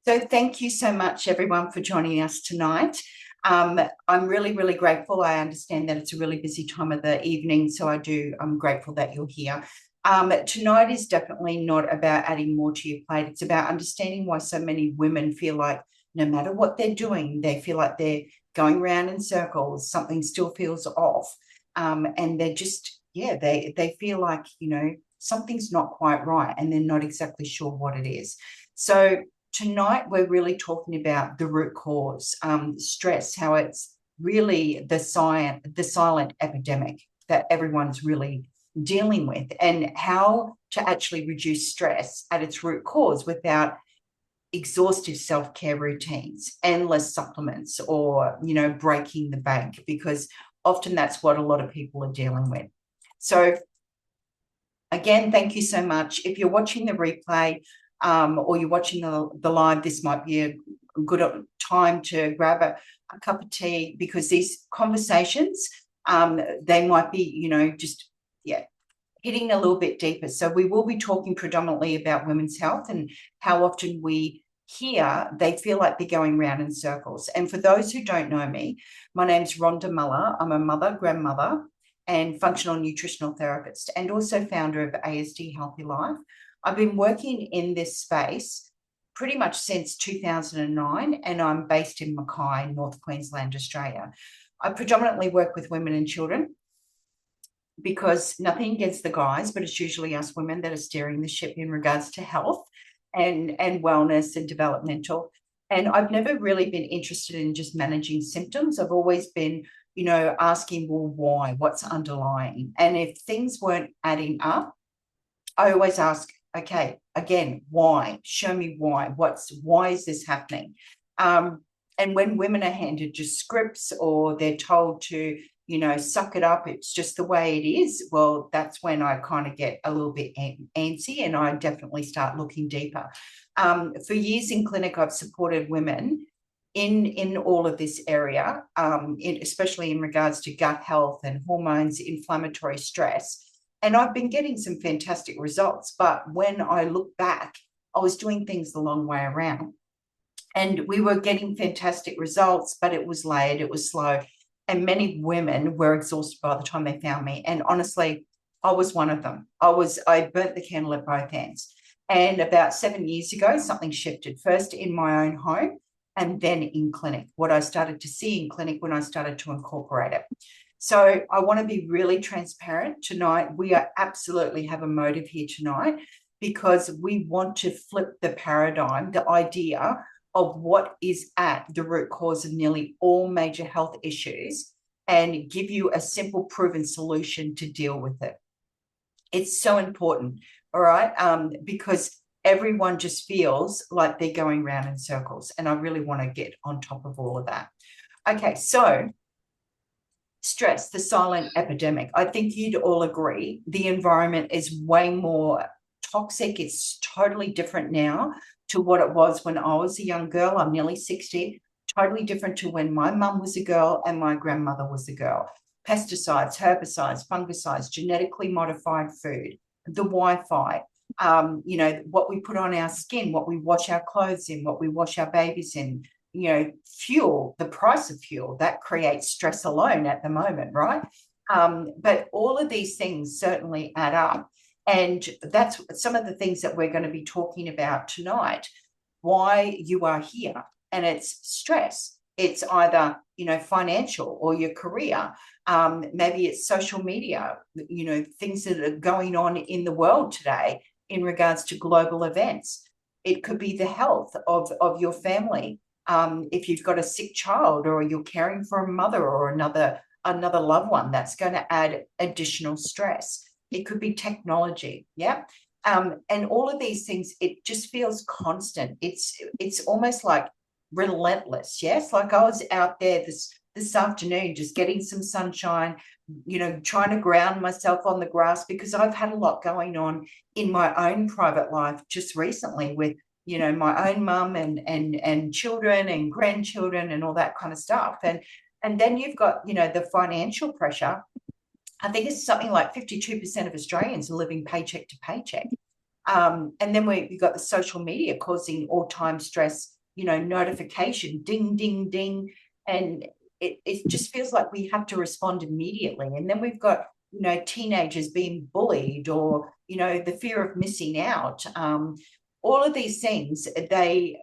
So thank you so much, everyone, for joining us tonight. I'm really, really grateful. I understand that it's a really busy time of the evening, so I'm grateful that you're here. Tonight is definitely not about adding more to your plate. It's about understanding why so many women feel like no matter what they're doing, they feel like they're going round in circles, something still feels off. And they're just, yeah, they feel like, something's not quite right and they're not exactly sure what it is. So tonight, we're really talking about the root cause, stress, how it's really the silent epidemic that everyone's really dealing with, and how to actually reduce stress at its root cause without exhaustive self-care routines, endless supplements, or, breaking the bank, because often that's what a lot of people are dealing with. So again, thank you so much. If you're watching the replay, or you're watching the live, this might be a good time to grab a cup of tea, because these conversations, they might be, hitting a little bit deeper. So we will be talking predominantly about women's health and how often we hear they feel like they're going round in circles. And for those who don't know me, my name's Rhonda Muller. I'm a mother, grandmother, and functional nutritional therapist, and also founder of ASD Healthy Life. I've been working in this space pretty much since 2009, and I'm based in Mackay, North Queensland, Australia. I predominantly work with women and children, because nothing against the guys, but it's usually us women that are steering the ship in regards to health and wellness and developmental. And I've never really been interested in just managing symptoms. I've always been, asking, well, why? What's underlying? And if things weren't adding up, I always ask, okay, again, why? Show me why. Why is this happening? And when women are handed just scripts, or they're told to, suck it up, it's just the way it is, well, that's when I kind of get a little bit antsy, and I definitely start looking deeper. For years in clinic, I've supported women in all of this area, especially in regards to gut health and hormones, inflammatory stress. And I've been getting some fantastic results. But when I look back, I was doing things the long way around. And we were getting fantastic results, but it was layered, it was slow. And many women were exhausted by the time they found me. And honestly, I was one of them. I burnt the candle at both ends. And about 7 years ago, something shifted, first in my own home and then in clinic. What I started to see in clinic when I started to incorporate it. So I want to be really transparent tonight. We absolutely have a motive here tonight, because we want to flip the paradigm, the idea of what is at the root cause of nearly all major health issues, and give you a simple, proven solution to deal with it. It's so important, all right? Because everyone just feels like they're going round in circles, and I really want to get on top of all of that. Okay, so stress, the silent epidemic. I think you'd all agree the environment is way more toxic. It's totally different now to what it was when I was a young girl. I'm nearly 60, totally different to when my mum was a girl and my grandmother was a girl. Pesticides, herbicides, fungicides, genetically modified food, the Wi-Fi, what we put on our skin, what we wash our clothes in, what we wash our babies in, fuel, the price of fuel, that creates stress alone at the moment, right? But all of these things certainly add up. And that's some of the things that we're going to be talking about tonight, why you are here. And it's stress. It's either, financial, or your career. Maybe it's social media, things that are going on in the world today in regards to global events. It could be the health of your family. If you've got a sick child, or you're caring for a mother or another loved one, that's going to add additional stress. It could be technology, yeah. And all of these things, it just feels constant. It's almost like relentless, yes. Like I was out there this afternoon, just getting some sunshine, trying to ground myself on the grass, because I've had a lot going on in my own private life just recently with, my own mum and children and grandchildren and all that kind of stuff. And then you've got, the financial pressure. I think it's something like 52% of Australians are living paycheck to paycheck. And then you've got the social media causing all-time stress notification, ding, ding, ding. And it just feels like we have to respond immediately. And then we've got, teenagers being bullied, or, the fear of missing out. All of these things,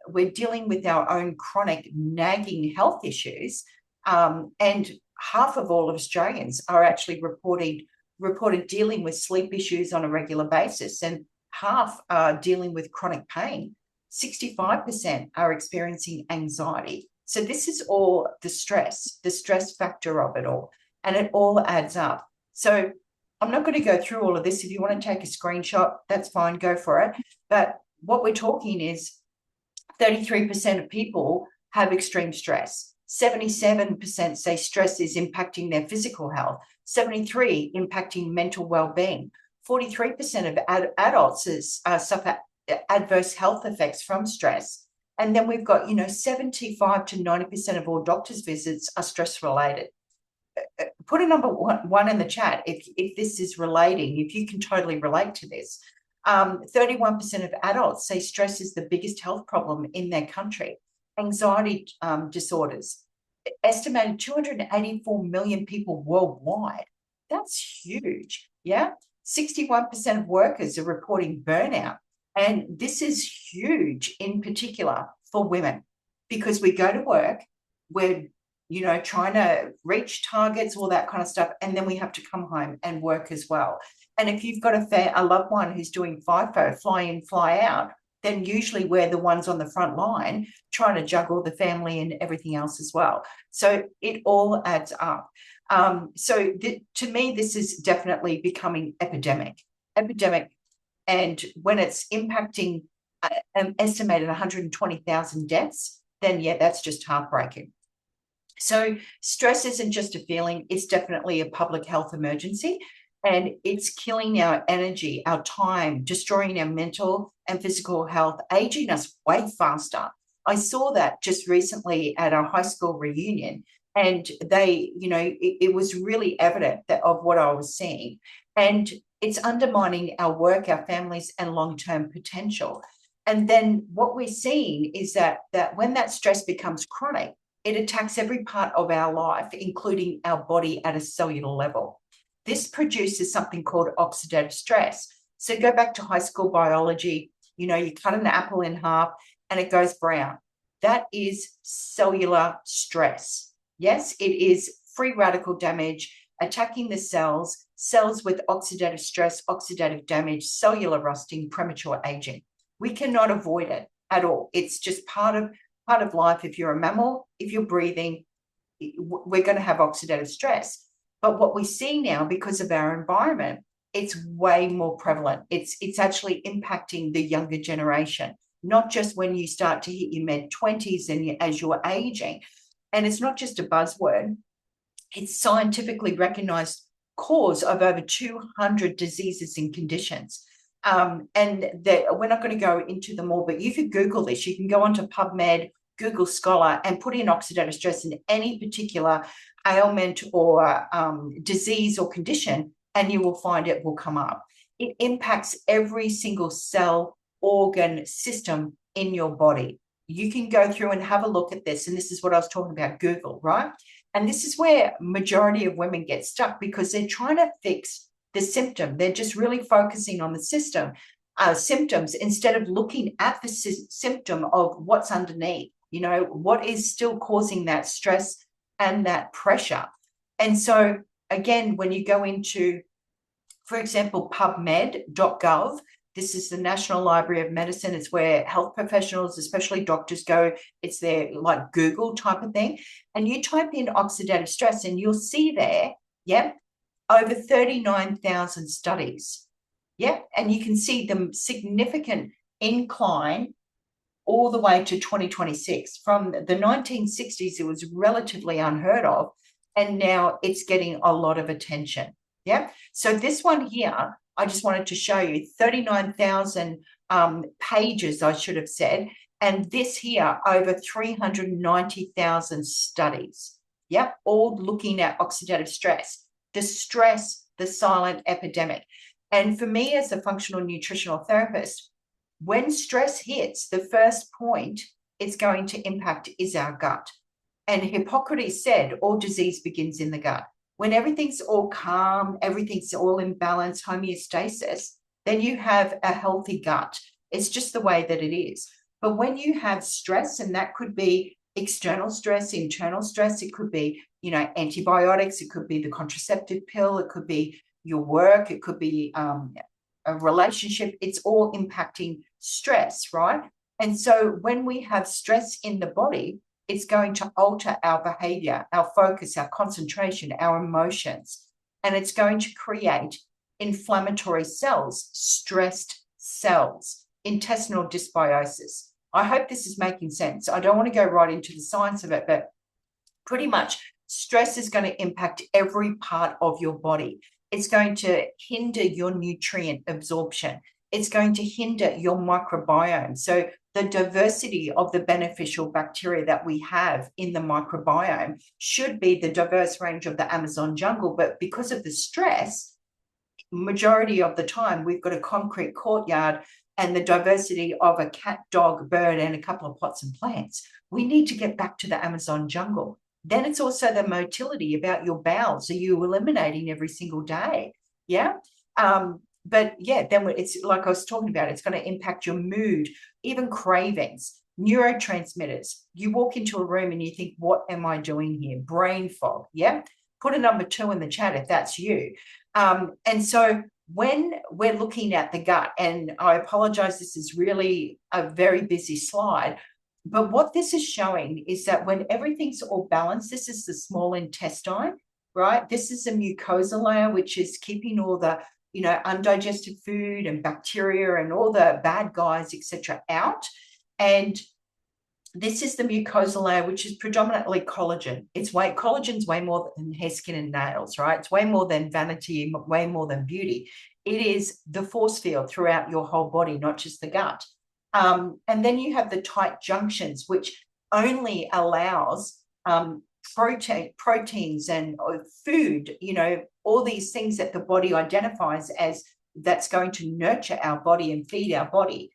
we're dealing with our own chronic nagging health issues. And half of all of Australians are actually reported dealing with sleep issues on a regular basis, and half are dealing with chronic pain. 65% are experiencing anxiety. So this is all the stress factor of it all, and it all adds up. So I'm not going to go through all of this. If you want to take a screenshot, that's fine, go for it. But what we're talking is 33% of people have extreme stress. 77% say stress is impacting their physical health. 73% impacting mental well-being. 43% of adults suffer adverse health effects from stress. And then we've got, 75 to 90% of all doctors' visits are stress-related. Put a number one in the chat if this is relating, if you can totally relate to this. 31% of adults say stress is the biggest health problem in their country. Anxiety disorders, estimated 284 million people worldwide. That's huge. Yeah. 61% of workers are reporting burnout. And this is huge in particular for women, because we go to work, we're, trying to reach targets, all that kind of stuff. And then we have to come home and work as well. And if you've got a loved one who's doing FIFO, fly in, fly out, then usually we're the ones on the front line trying to juggle the family and everything else as well. So it all adds up. To me, this is definitely becoming epidemic. And when it's impacting an estimated 120,000 deaths, then yeah, that's just heartbreaking. So stress isn't just a feeling, it's definitely a public health emergency. And it's killing our energy, our time, destroying our mental and physical health, aging us way faster. I saw that just recently at our high school reunion, and it was really evident of what I was seeing. And it's undermining our work, our families, and long-term potential. And then what we're seeing is that when that stress becomes chronic, it attacks every part of our life, including our body at a cellular level. This produces something called oxidative stress. So go back to high school biology, you cut an apple in half and it goes brown. That is cellular stress. Yes, it is free radical damage attacking the cells with oxidative stress, oxidative damage, cellular rusting, premature aging. We cannot avoid it at all. It's just part of life. If you're a mammal, if you're breathing, we're going to have oxidative stress. But what we see now, because of our environment, it's way more prevalent. It's actually impacting the younger generation, not just when you start to hit your mid-20s and as you're aging. And it's not just a buzzword. It's scientifically recognized cause of over 200 diseases and conditions. And we're not going to go into them all, but you could Google this. You can go onto PubMed, Google Scholar, and put in oxidative stress in any particular ailment or disease or condition, and you will find it will come up. It impacts every single cell, organ, system in your body. You can go through and have a look at this, and this is what I was talking about, Google, right? And this is where majority of women get stuck, because they're trying to fix the symptom. They're just really focusing on the symptoms instead of looking at the symptom of what's underneath, what is still causing that stress and that pressure. And so, again, when you go into, for example, PubMed.gov, this is the National Library of Medicine. It's where health professionals, especially doctors, go. It's their like Google type of thing. And you type in oxidative stress and you'll see there, over 39,000 studies. And you can see the significant incline all the way to 2026. From the 1960s, it was relatively unheard of, and now it's getting a lot of attention. So this one here, I just wanted to show you 39,000 pages, I should have said, and this here, over 390,000 studies. All looking at oxidative stress, the silent epidemic. And for me as a functional nutritional therapist, when stress hits, the first point it's going to impact is our gut. And Hippocrates said, all disease begins in the gut. When everything's all calm, everything's all in balance, homeostasis, then you have a healthy gut. It's just the way that it is. But when you have stress, and that could be external stress, internal stress, it could be, antibiotics, it could be the contraceptive pill, it could be your work, it could be a relationship, it's all impacting stress, right? And so when we have stress in the body, it's going to alter our behavior, our focus, our concentration, our emotions, and it's going to create inflammatory cells, stressed cells, intestinal dysbiosis. I hope this is making sense. I don't want to go right into the science of it, but pretty much stress is going to impact every part of your body. It's going to hinder your nutrient absorption. It's going to hinder your microbiome. So the diversity of the beneficial bacteria that we have in the microbiome should be the diverse range of the Amazon jungle. But because of the stress, majority of the time, we've got a concrete courtyard and the diversity of a cat, dog, bird, and a couple of pots and plants. We need to get back to the Amazon jungle. Then it's also the motility about your bowels. Are you eliminating every single day? Yeah. But yeah, then it's like I was talking about, it's going to impact your mood, even cravings, neurotransmitters. You walk into a room and you think, what am I doing here? Brain fog. Yeah. Put a number 2 in the chat if that's you. And so when we're looking at the gut, and I apologize, this is really a very busy slide, but what this is showing is that when everything's all balanced, this is the small intestine, right? This is a mucosa layer, which is keeping all the undigested food and bacteria and all the bad guys, etc., out. And this is the mucosa layer, which is predominantly collagen. Collagen's way more than hair, skin, and nails, right? It's way more than vanity, way more than beauty. It is the force field throughout your whole body, not just the gut. And then you have the tight junctions, which only allows proteins and food, all these things that the body identifies as that's going to nurture our body and feed our body.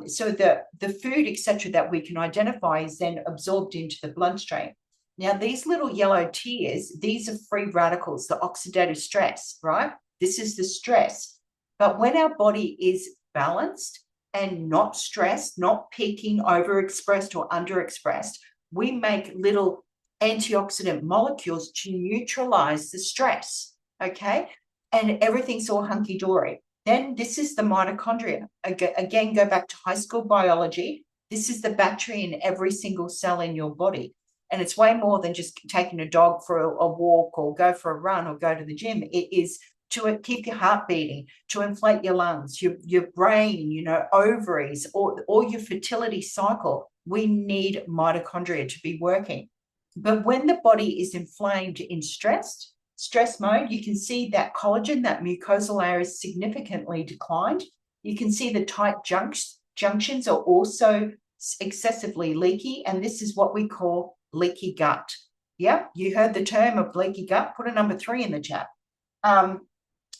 So the food, etc., that we can identify is then absorbed into the bloodstream. Now, these little yellow tears, these are free radicals, the oxidative stress, right? This is the stress. But when our body is balanced and not stressed, not peaking, overexpressed or underexpressed, we make little antioxidant molecules to neutralize the stress, okay? And everything's all hunky-dory. Then this is the mitochondria. Again, go back to high school biology. This is the battery in every single cell in your body. And it's way more than just taking a dog for a walk or go for a run or go to the gym. It is to keep your heart beating, to inflate your lungs, your brain, ovaries, or your fertility cycle. We need mitochondria to be working. But when the body is inflamed in stress mode, you can see that collagen, that mucosal layer is significantly declined. You can see the tight junctions are also excessively leaky, and this is what we call leaky gut. Yeah, you heard the term of leaky gut. Put a number 3 in the chat.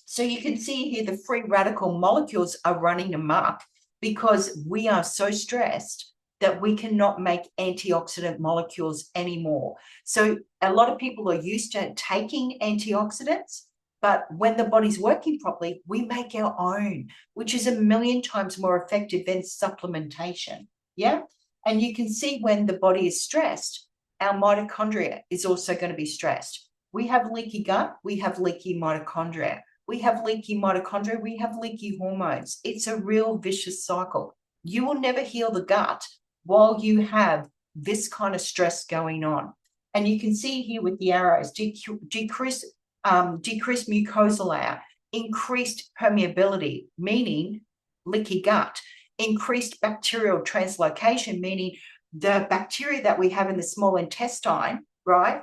So you can see here the free radical molecules are running amok because we are so stressed that we cannot make antioxidant molecules anymore. So a lot of people are used to taking antioxidants, but when the body's working properly, we make our own, which is 1,000,000 times more effective than supplementation. Yeah. And you can see when the body is stressed, our mitochondria is also going to be stressed. We have leaky gut, we have leaky mitochondria. We have leaky mitochondria, we have leaky hormones. It's a real vicious cycle. You will never heal the gut while you have this kind of stress going on. And you can see here with the arrows, decreased mucosal layer, increased permeability, meaning leaky gut, increased bacterial translocation, meaning the bacteria that we have in the small intestine, right,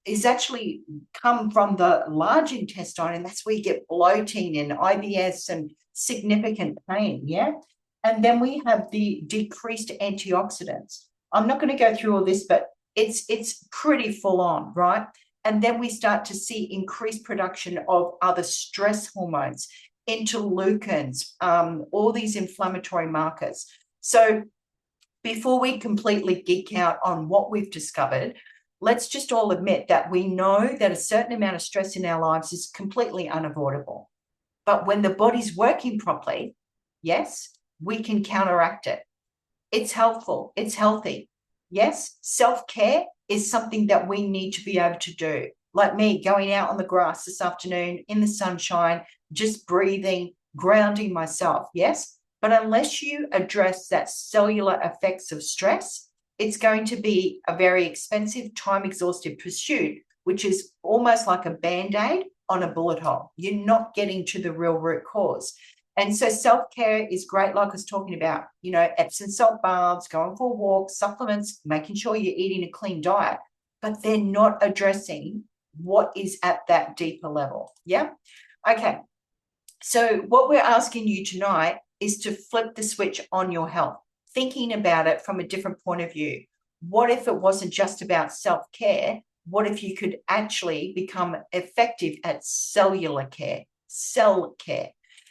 is actually come from the large intestine, and that's where you get bloating and IBS and significant pain, yeah? And then we have the decreased antioxidants. I'm not going to go through all this, but it's pretty full on, right? And then we start to see increased production of other stress hormones, interleukins, all these inflammatory markers. So before we completely geek out on what we've discovered, let's just all admit that we know that a certain amount of stress in our lives is completely unavoidable. But when the body's working properly, yes, we can counteract it. It's helpful. It's healthy. Yes, self-care is something that we need to be able to do. Like me going out on the grass this afternoon in the sunshine, just breathing, grounding myself. Yes. But unless you address that cellular effects of stress, it's going to be a very expensive, time exhaustive pursuit, which is almost like a band-aid on a bullet hole. You're not getting to the real root cause. And so self-care is great, like I was talking about, Epsom salt baths, going for walks, supplements, making sure you're eating a clean diet, but they're not addressing what is at that deeper level. Yeah. Okay. So what we're asking you tonight is to flip the switch on your health, thinking about it from a different point of view. What if it wasn't just about self-care? What if you could actually become effective at cellular care, cell care?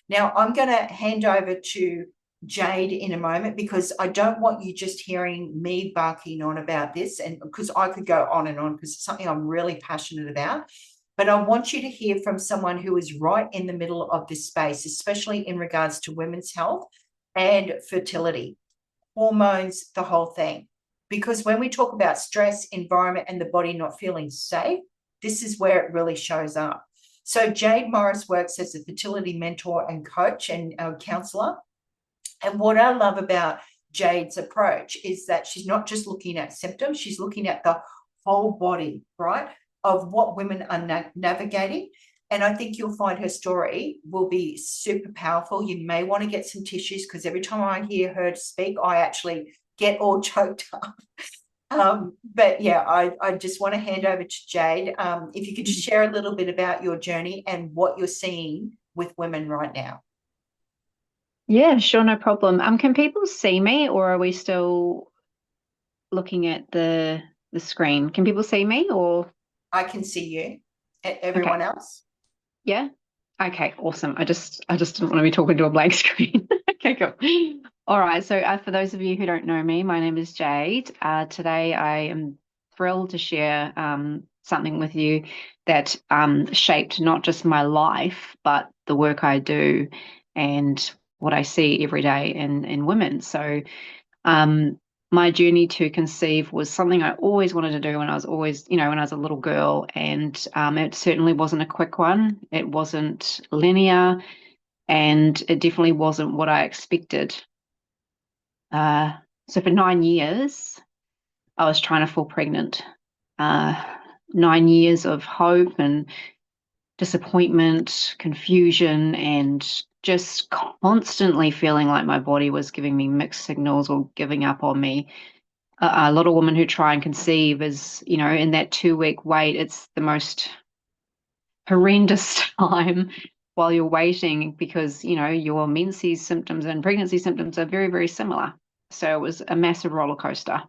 Now, I'm going to hand over to Jade in a moment because I don't want you just hearing me barking on about this, and because I could go on and on because it's something I'm really passionate about. But I want you to hear from someone who is right in the middle of this space, especially in regards to women's health and fertility, hormones, the whole thing. Because when we talk about stress, environment, and the body not feeling safe, this is where it really shows up. So Jade Morris works as a fertility mentor and coach and counselor. And what I love about Jade's approach is that she's not just looking at symptoms, she's looking at the whole body, right, of what women are navigating. And I think you'll find her story will be super powerful. You may want to get some tissues because every time I hear her speak, I actually get all choked up. But yeah, I just want to hand over to Jade. If you could just share a little bit about your journey and what you're seeing with women right now. Yeah, sure, no problem. Can people see me or are we still looking at the screen? Can people see me or I can see you. okay. Everyone else? Yeah. Okay, awesome. I just didn't want to be talking to a blank screen. Okay, cool. All right. So for those of you who don't know me, my name is Jade. Today I am thrilled to share something with you that shaped not just my life, but the work I do and what I see every day in women. So um, my journey to conceive was something I always wanted to do when I was when I was a little girl. And it certainly wasn't a quick one. It wasn't linear, and it definitely wasn't what I expected. Uh, so for 9 years, I was trying to fall pregnant. 9 years of hope and disappointment, confusion, and just constantly feeling like my body was giving me mixed signals or giving up on me. A lot of women who try and conceive is, in that 2 week wait, it's the most horrendous time while you're waiting because, your menses symptoms and pregnancy symptoms are very, very similar. So it was a massive roller coaster.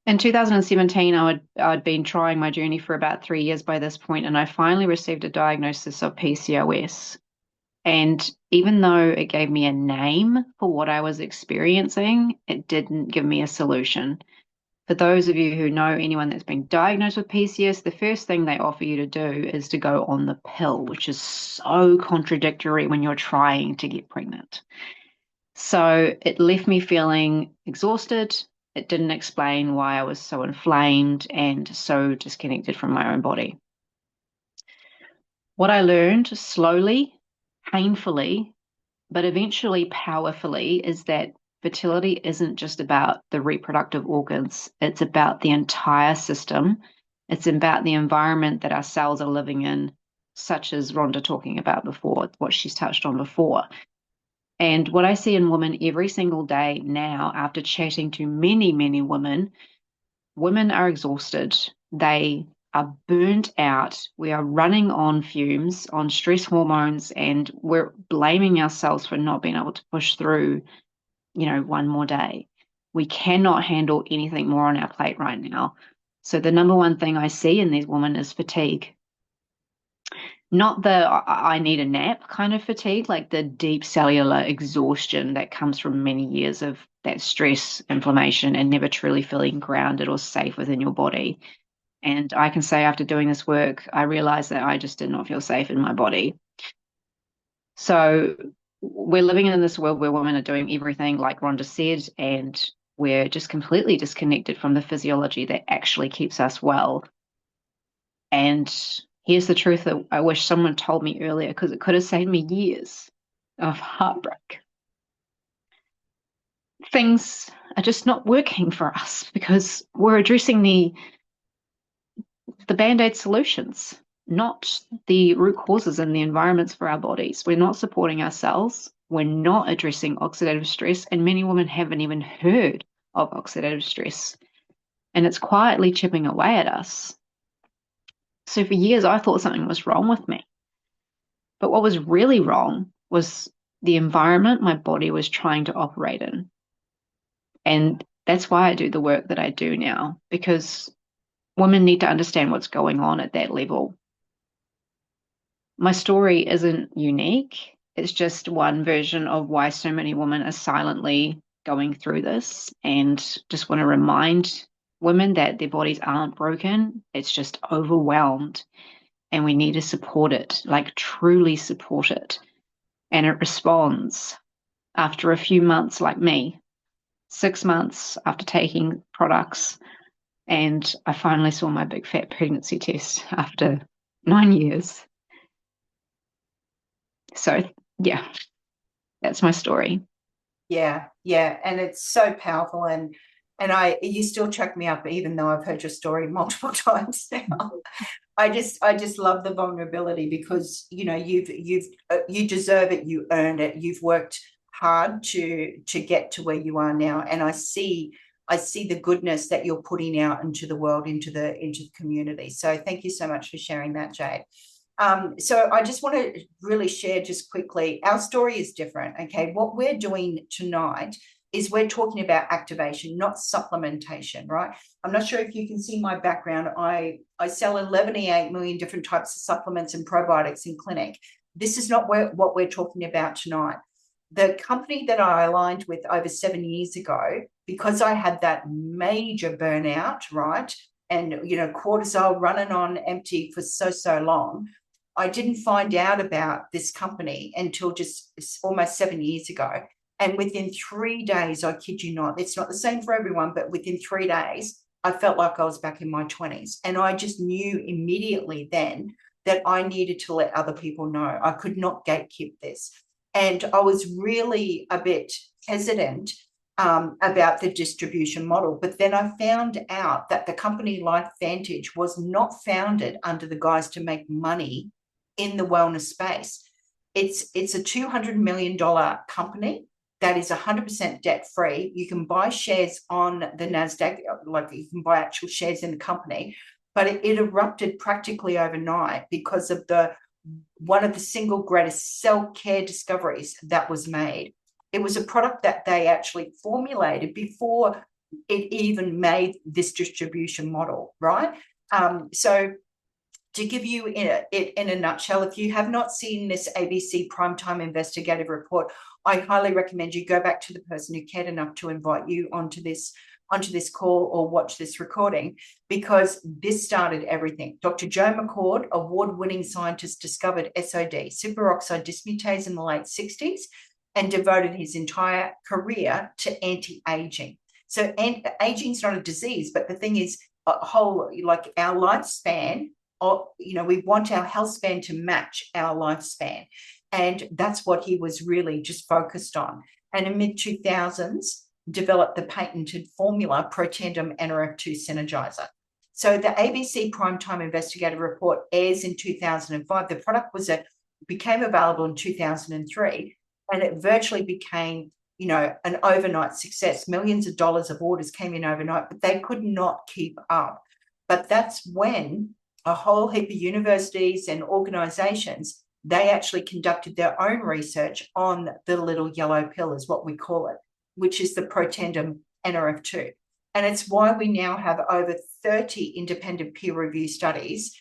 In 2017, I'd been trying my journey for about 3 years by this point, and I finally received a diagnosis of PCOS. And even though it gave me a name for what I was experiencing, it didn't give me a solution. For those of you who know anyone that's been diagnosed with PCOS, the first thing they offer you to do is to go on the pill, which is so contradictory when you're trying to get pregnant. So it left me feeling exhausted. It didn't explain why I was so inflamed and so disconnected from my own body. What I learned slowly, painfully, but eventually powerfully is that fertility isn't just about the reproductive organs. It's about the entire system. It's about the environment that our cells are living in, such as Rhonda talking about before, what she's touched on before. And what I see in women every single day now, after chatting to many, many women, women are exhausted. They are burnt out. We are running on fumes, on stress hormones, and we're blaming ourselves for not being able to push through, one more day. We cannot handle anything more on our plate right now. So the number one thing I see in these women is fatigue. Not the I need a nap kind of fatigue, like the deep cellular exhaustion that comes from many years of that stress, inflammation, and never truly feeling grounded or safe within your body. And I can say after doing this work, I realized that I just did not feel safe in my body. So we're living in this world where women are doing everything, like Rhonda said, and we're just completely disconnected from the physiology that actually keeps us well. And here's the truth that I wish someone told me earlier, because it could have saved me years of heartbreak. Things are just not working for us because we're addressing the Band-Aid solutions, not the root causes and the environments for our bodies. We're not supporting ourselves. We're not addressing oxidative stress, and many women haven't even heard of oxidative stress, and it's quietly chipping away at us. So for years, I thought something was wrong with me. But what was really wrong was the environment my body was trying to operate in. And that's why I do the work that I do now, because women need to understand what's going on at that level. My story isn't unique. It's just one version of why so many women are silently going through this, and just want to remind women that their bodies aren't broken. It's just overwhelmed, and we need to support it, like truly support it. And it responds after a few months, like me, 6 months after taking products. And I finally saw my big fat pregnancy test after 9 years. So, yeah, that's my story. Yeah, and it's so powerful, and you still check me up even though I've heard your story multiple times now. I just love the vulnerability, because you deserve it, you earned it, you've worked hard to get to where you are now, and I see the goodness that you're putting out into the world, into the community. So thank you so much for sharing that, Jade. So I just want to really share just quickly, our story is different. Okay, what we're doing tonight is we're talking about activation, not supplementation, right? I'm not sure if you can see my background. I sell 11.8 million different types of supplements and probiotics in clinic. This is not what we're talking about tonight. The company that I aligned with over 7 years ago, because I had that major burnout, right? And, cortisol running on empty for so long, I didn't find out about this company until just almost 7 years ago. And within 3 days, I kid you not, it's not the same for everyone, but within 3 days, I felt like I was back in my 20s. And I just knew immediately then that I needed to let other people know. I could not gatekeep this. And I was really a bit hesitant about the distribution model. But then I found out that the company LifeVantage was not founded under the guise to make money in the wellness space. It's a $200 million company that is 100% debt free. You can buy shares on the NASDAQ, like you can buy actual shares in the company, but it erupted practically overnight because of one of the single greatest self-care discoveries that was made. It was a product that they actually formulated before it even made this distribution model, right? So to give you it in a nutshell, if you have not seen this ABC Primetime Investigative Report, I highly recommend you go back to the person who cared enough to invite you onto this call or watch this recording, because this started everything. Dr. Joe McCord, award-winning scientist, discovered SOD, superoxide dismutase, in the late 60s and devoted his entire career to anti-aging. So aging is not a disease, but the thing is, like our lifespan, we want our health span to match our lifespan. And that's what he was really just focused on. And in mid-2000s, developed the patented formula Protandim NRF2 Synergizer. So the ABC Primetime Investigative Report airs in 2005. The product became available in 2003, and it virtually became, an overnight success. Millions of dollars of orders came in overnight, but they could not keep up. But that's when a whole heap of universities and organizations, they actually conducted their own research on the little yellow pill, is what we call it, which is the Protandim NRF2. And it's why we now have over 30 independent peer review studies,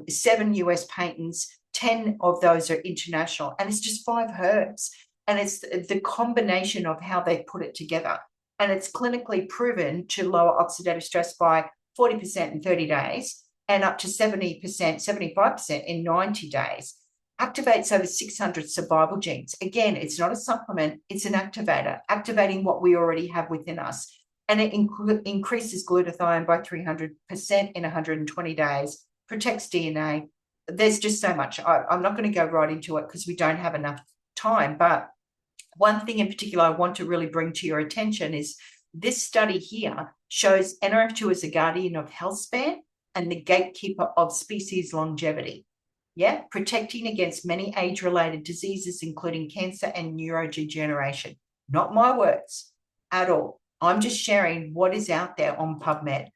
7 US patents, 10 of those are international, and it's just 5 herbs. And it's the combination of how they put it together. and it's clinically proven to lower oxidative stress by 40% in 30 days and up to 70%, 75% in 90 days. Activates over 600 survival genes. Again, it's not a supplement, it's an activator, activating what we already have within us. And it increases glutathione by 300% in 120 days, protects DNA. There's just so much. I'm not going to go right into it because we don't have enough time. But one thing in particular I want to really bring to your attention is this study here shows NRF2 as a guardian of health span and the gatekeeper of species longevity. Yeah, protecting against many age-related diseases, including cancer and neurodegeneration. Not my words at all. I'm just sharing what is out there on PubMed.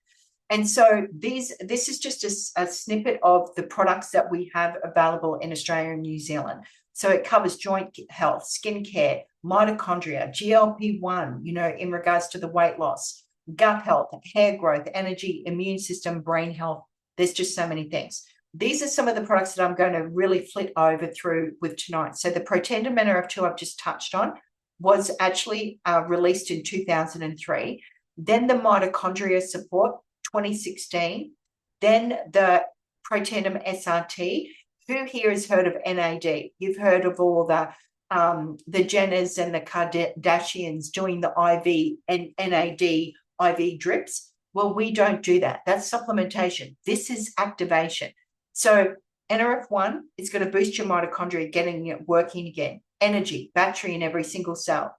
And so this is just a snippet of the products that we have available in Australia and New Zealand. So it covers joint health, skin care, mitochondria, GLP-1, in regards to the weight loss, gut health, hair growth, energy, immune system, brain health. There's just so many things. These are some of the products that I'm going to really flit over through with tonight. So the Protandim NRF2 I've just touched on was actually released in 2003. Then the mitochondria support, 2016. Then the Protandim SRT. Who here has heard of NAD? You've heard of all the Jenners and the Kardashians doing the IV and NAD IV drips. Well, we don't do that. That's supplementation. This is activation. So NRF1 is going to boost your mitochondria, getting it working again. Energy, battery in every single cell.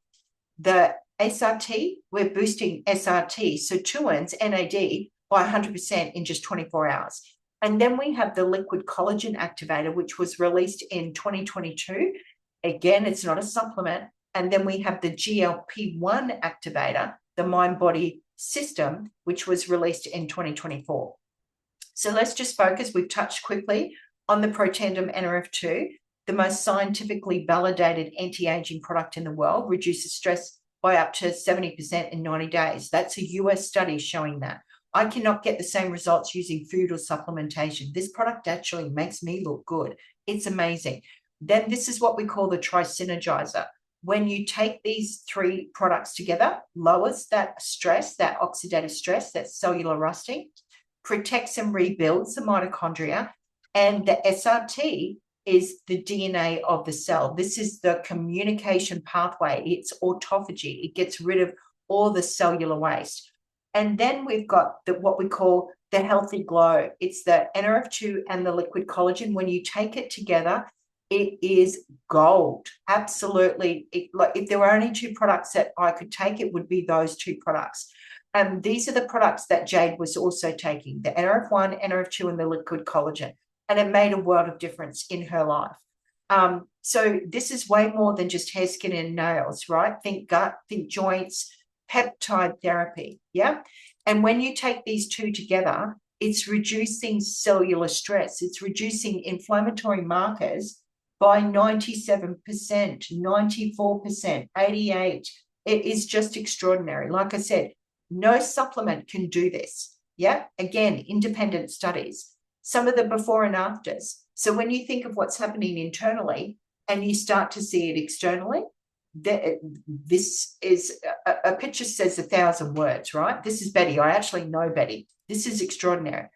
The SRT, we're boosting SRT, so sirtuins, NAD, by 100% in just 24 hours. And then we have the liquid collagen activator, which was released in 2022. Again, it's not a supplement. And then we have the GLP-1 activator, the mind-body system, which was released in 2024. So let's just focus. We've touched quickly on the Protandim NRF2, the most scientifically validated anti-aging product in the world, reduces stress by up to 70% in 90 days. That's a US study showing that. I cannot get the same results using food or supplementation. This product actually makes me look good. It's amazing. Then this is what we call the Tri-Synergizer. When you take these three products together, lowers that stress, that oxidative stress, that cellular rusting, protects and rebuilds the mitochondria, and the SRT is the DNA of the cell. This is the communication pathway. It's autophagy. It gets rid of all the cellular waste. And then we've got what we call the healthy glow. It's the NRF2 and the liquid collagen. When you take it together, it is gold. Absolutely. If there were only two products that I could take, it would be those two products. These are the products that Jade was also taking, the NRF1, NRF2, and the liquid collagen. And it made a world of difference in her life. So this is way more than just hair, skin, and nails, right? Think gut, think joints, peptide therapy, yeah? And when you take these two together, it's reducing cellular stress. It's reducing inflammatory markers by 97%, 94%, 88%. It is just extraordinary. Like I said, no supplement can do this, yeah? Again, independent studies. Some of the before and afters. So when you think of what's happening internally and you start to see it externally, this is a picture says 1,000 words, right? This is Betty. I actually know Betty. This is extraordinary.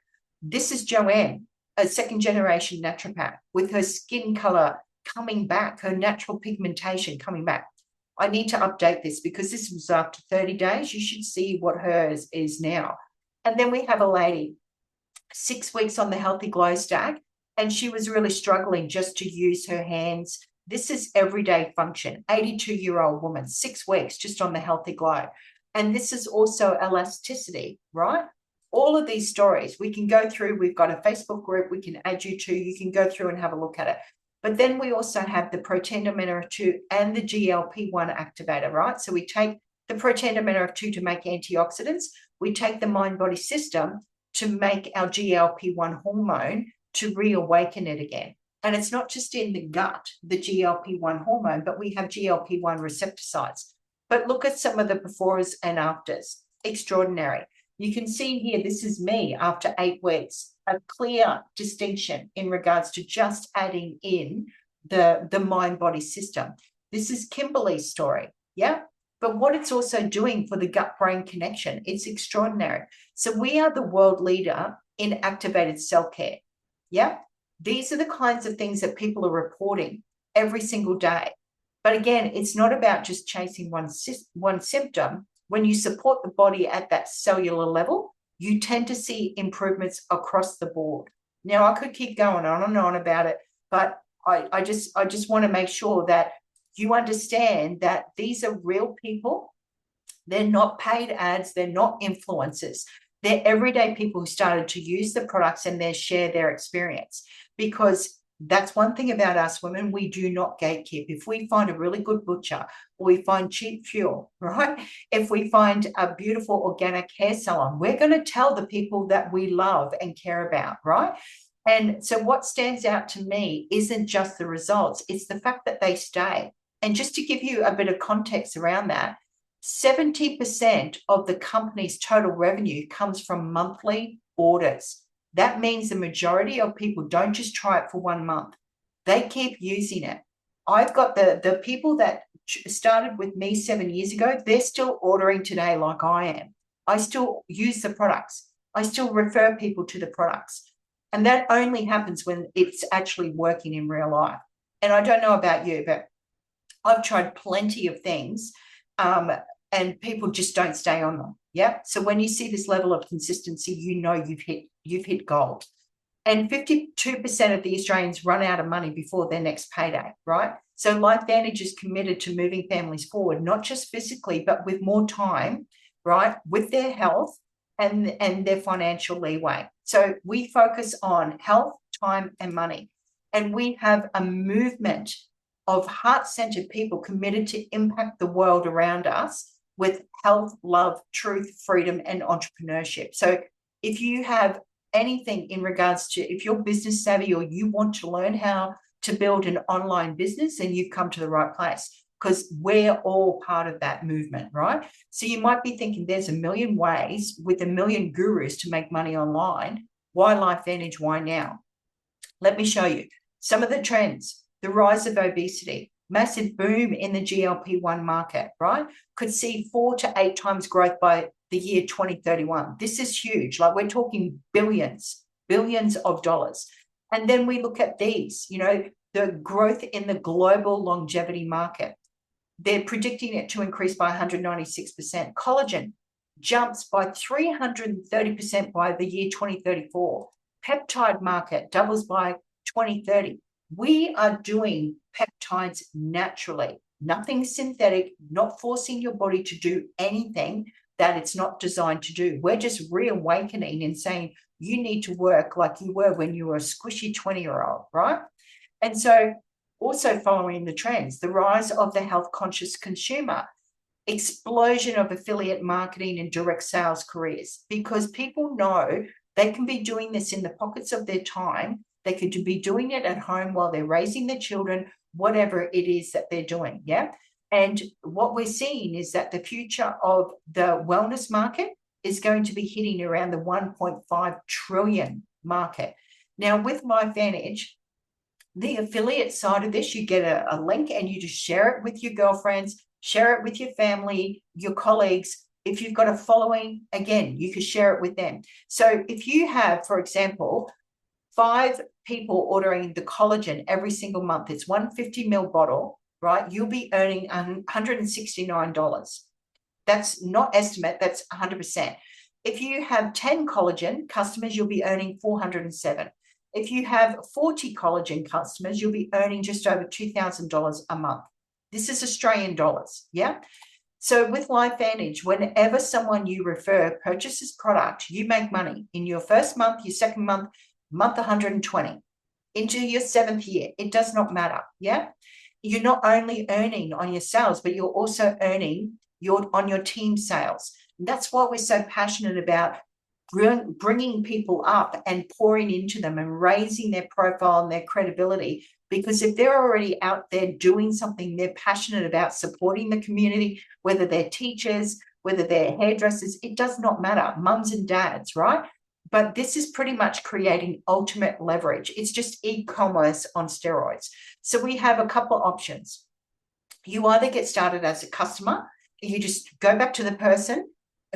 This is Joanne, a second-generation naturopath, with her skin color coming back, her natural pigmentation coming back. I need to update this because this was after 30 days. You should see what hers is now. And then we have a lady, 6 weeks on the Healthy Glow Stack, and she was really struggling just to use her hands. This is everyday function, 82-year-old woman, 6 weeks just on the Healthy Glow. And this is also elasticity, right? All of these stories we can go through. We've got a Facebook group we can add you to. You can go through and have a look at it. But then we also have the Protandim NRF2 and the GLP-1 activator, right? So we take the Protandim NRF2 to make antioxidants. We take the mind-body system to make our GLP-1 hormone to reawaken it again. And it's not just in the gut, the GLP-1 hormone, but we have GLP-1 receptor sites. But look at some of the befores and afters. Extraordinary. You can see here, this is me after 8 weeks, a clear distinction in regards to just adding in the mind-body system. This is Kimberly's story, yeah? but what it's also doing for the gut-brain connection, it's extraordinary. So we are the world leader in activated cell care. Yeah, these are the kinds of things that people are reporting every single day. But again, it's not about just chasing one symptom. When you support the body at that cellular level, you tend to see improvements across the board. Now, I could keep going on and on about it, but I just want to make sure that you understand that these are real people. They're not paid ads. They're not influencers. They're everyday people who started to use the products and they share their experience. Because that's one thing about us women, we do not gatekeep. If we find a really good butcher, or we find cheap fuel, right? If we find a beautiful organic hair salon, we're going to tell the people that we love and care about, right? And so what stands out to me isn't just the results, it's the fact that they stay. And just to give you a bit of context around that, 70% of the company's total revenue comes from monthly orders. That means the majority of people don't just try it for 1 month. They keep using it. I've got the people that started with me 7 years ago, they're still ordering today like I am. I still use the products. I still refer people to the products. And that only happens when it's actually working in real life. And I don't know about you, but I've tried plenty of things and people just don't stay on them. Yeah. So when you see this level of consistency, you know you've hit gold. And 52% of the Australians run out of money before their next payday, right? So LifeVantage is committed to moving families forward, not just physically, but with more time, right, with their health and their financial leeway. So we focus on health, time, and money. And we have a movement of heart-centered people committed to impact the world around us with health, love, truth, freedom, and entrepreneurship. So if you have anything in regards to, if you're business savvy or you want to learn how to build an online business, then you've come to the right place, because we're all part of that movement, right? So you might be thinking there's a million ways with a million gurus to make money online. Why LifeVantage? Why now? Let me show you some of the trends. The rise of obesity, massive boom in the GLP-1 market, right? Could see 4 to 8 times growth by the year 2031. This is huge. Like, we're talking billions of dollars. And then we look at these, you know, the growth in the global longevity market. They're predicting it to increase by 196%. Collagen jumps by 330% by the year 2034. Peptide market doubles by 2030. We are doing peptides naturally, nothing synthetic, not forcing your body to do anything that it's not designed to do. We're just reawakening and saying you need to work like you were when you were a squishy 20-year-old, right? And so also following the trends, the rise of the health-conscious consumer, explosion of affiliate marketing and direct sales careers, because people know they can be doing this in the pockets of their time. They could be doing it at home while they're raising their children, whatever it is that they're doing, yeah? And what we're seeing is that the future of the wellness market is going to be hitting around the 1.5 trillion market. Now, with LifeVantage, the affiliate side of this, you get a link and you just share it with your girlfriends, share it with your family, your colleagues. If you've got a following, again, you can share it with them. So if you have, for example, 5 people ordering the collagen every single month, it's 150 ml bottle, right? You'll be earning $169. That's not estimate, that's 100%. If you have 10 collagen customers, you'll be earning $407. If you have 40 collagen customers, you'll be earning just over $2,000 a month. This is Australian dollars, yeah? So with LifeVantage, whenever someone you refer purchases product, you make money. In your first month, your second month, month 120, into your 7th year, it does not matter, yeah? You're not only earning on your sales, but you're also earning on your team sales. And that's why we're so passionate about bringing people up and pouring into them and raising their profile and their credibility, because if they're already out there doing something, they're passionate about supporting the community, whether they're teachers, whether they're hairdressers, it does not matter, mums and dads, right? But this is pretty much creating ultimate leverage. It's just e-commerce on steroids. So we have a couple of options. You either get started as a customer you just go back to the person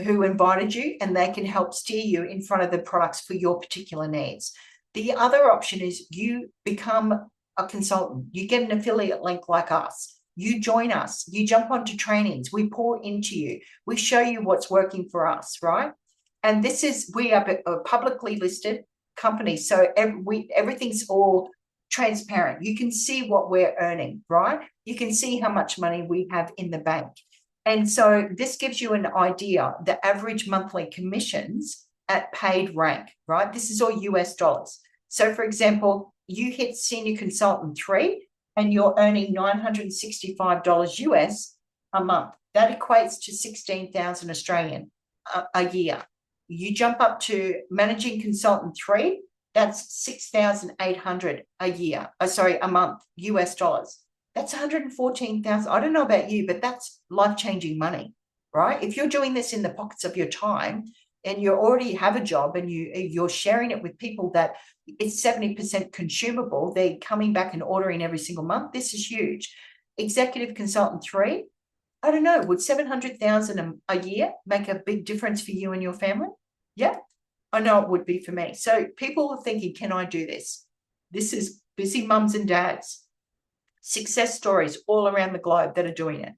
who invited you, and they can help steer you in front of the products for your particular needs. The other option is you become a consultant. You get an affiliate link like us. You join us. You jump onto trainings. We pour into you. We show you what's working for us, right? And we are a publicly listed company, so everything's all transparent. You can see what we're earning, right? You can see how much money we have in the bank. And so this gives you an idea, the average monthly commissions at paid rank, right? This is all US dollars. So for example, you hit senior consultant 3 and you're earning $965 US a month. That equates to 16,000 Australian a year. You jump up to managing consultant 3, that's 6,800 a month, US dollars. That's 114,000. I don't know about you, but that's life-changing money, right? If you're doing this in the pockets of your time and you already have a job and you're sharing it with people that it's 70% consumable, they're coming back and ordering every single month. This is huge. Executive consultant 3, I don't know, would 700,000 a year make a big difference for you and your family? Yeah, I know it would be for me. So people are thinking, can I do this? This is busy mums and dads. Success stories all around the globe that are doing it.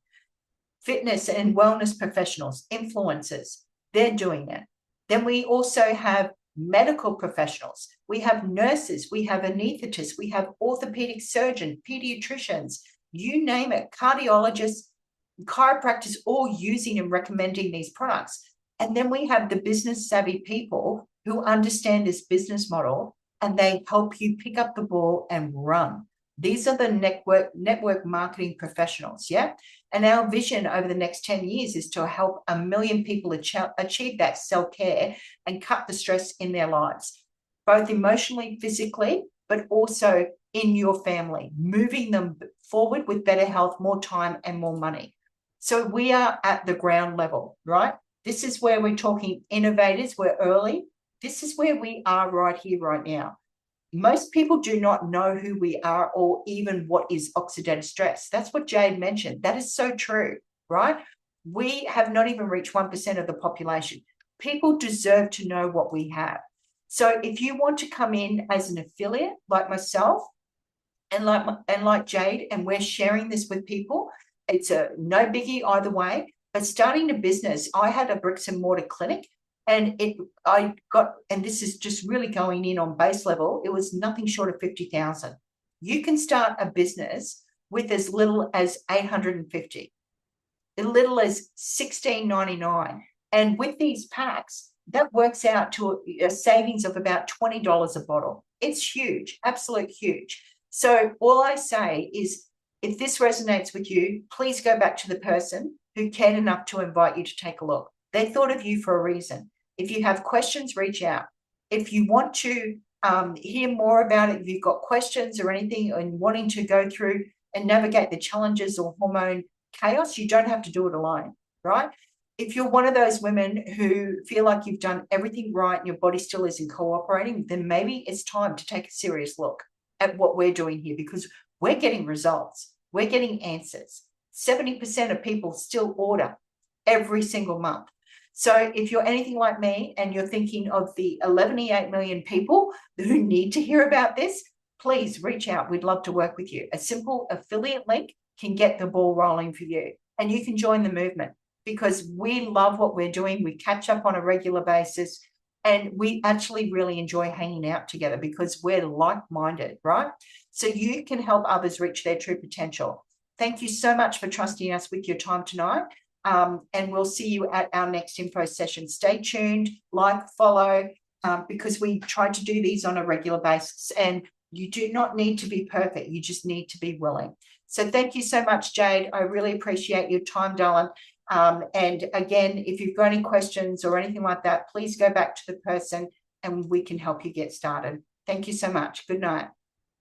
Fitness and wellness professionals, influencers, they're doing it. Then we also have medical professionals. We have nurses, we have anesthetists, we have orthopedic surgeons, pediatricians, you name it, cardiologists, chiropractors, all using and recommending these products. And then we have the business savvy people who understand this business model, and they help you pick up the ball and run. These are the network marketing professionals, yeah? And our vision over the next 10 years is to help 1 million people achieve that self-care and cut the stress in their lives, both emotionally, physically, but also in your family, moving them forward with better health, more time, and more money. So we are at the ground level, right? This is where we're talking innovators, we're early. This is where we are right here, right now. Most people do not know who we are or even what is oxidative stress. That's what Jade mentioned. That is so true, right? We have not even reached 1% of the population. People deserve to know what we have. So if you want to come in as an affiliate like myself and like Jade, and we're sharing this with people, it's a no biggie either way. But starting a business, I had a bricks and mortar clinic, and this is just really going in on base level, it was nothing short of 50,000. You can start a business with as little as 850, as little as $16.99. And with these packs, that works out to a savings of about $20 a bottle. It's huge, absolute huge. So all I say is, if this resonates with you, please go back to the person who cared enough to invite you to take a look. They thought of you for a reason. If you have questions, reach out. If you want to hear more about it, if you've got questions or anything and wanting to go through and navigate the challenges or hormone chaos, you don't have to do it alone, right? If you're one of those women who feel like you've done everything right and your body still isn't cooperating, then maybe it's time to take a serious look at what we're doing here, because we're getting results. We're getting answers. 70% of people still order every single month. So if you're anything like me and you're thinking of the 11.8 million people who need to hear about this, please reach out. We'd love to work with you. A simple affiliate link can get the ball rolling for you, and you can join the movement, because we love what we're doing. We catch up on a regular basis, and we actually really enjoy hanging out together because we're like-minded, right? So you can help others reach their true potential. Thank you so much for trusting us with your time tonight. And we'll see you at our next info session. Stay tuned, like, follow, because we try to do these on a regular basis. And you do not need to be perfect. You just need to be willing. So thank you so much, Jade. I really appreciate your time, darling. And again, if you've got any questions or anything like that, please go back to the person and we can help you get started. Thank you so much. Good night.